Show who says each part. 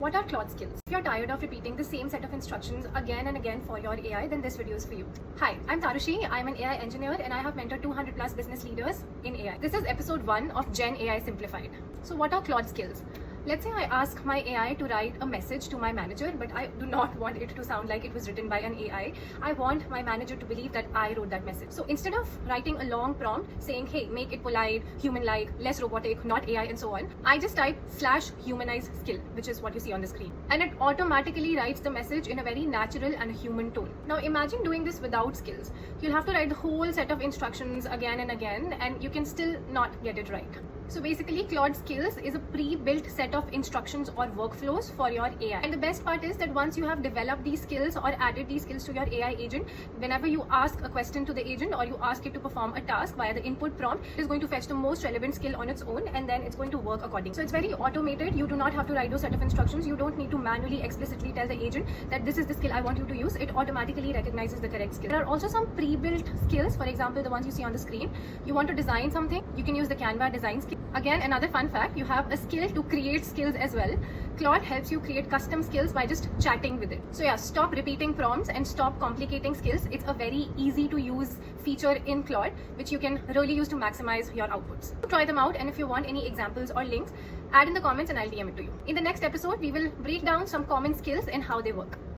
Speaker 1: What are Claude skills? If you're tired of repeating the same set of instructions again and again for your AI, then this video is for you. Hi, I'm Tarushi. I'm an AI engineer and I have mentored 200 plus business leaders in AI. This is episode 1 of Gen AI Simplified. So what are Claude skills? Let's say I ask my AI to write a message to my manager, but I do not want it to sound like it was written by an AI. I want my manager to believe that I wrote that message. So instead of writing a long prompt saying, hey, make it polite, human-like, less robotic, not AI, and so on, I just type /humanize skill, which is what you see on the screen. And it automatically writes the message in a very natural and human tone. Now imagine doing this without skills. You'll have to write the whole set of instructions again and again, and you can still not get it right. So basically, Claude Skills is a pre-built set of instructions or workflows for your AI. And the best part is that once you have developed these skills or added these skills to your AI agent, whenever you ask a question to the agent or you ask it to perform a task via the input prompt, it is going to fetch the most relevant skill on its own, and then it's going to work accordingly. So it's very automated. You do not have to write those set of instructions. You don't need to manually explicitly tell the agent that this is the skill I want you to use. It automatically recognizes the correct skill. There are also some pre-built skills. For example, the ones you see on the screen. You want to design something, you can use the Canva design skill. Again, another fun fact, you have a skill to create skills as well. Claude helps you create custom skills by just chatting with it. So yeah, stop repeating prompts and stop complicating skills. It's a very easy to use feature in Claude, which you can really use to maximize your outputs. Try them out, and if you want any examples or links, add in the comments and I'll DM it to you. In the next episode, we will break down some common skills and how they work.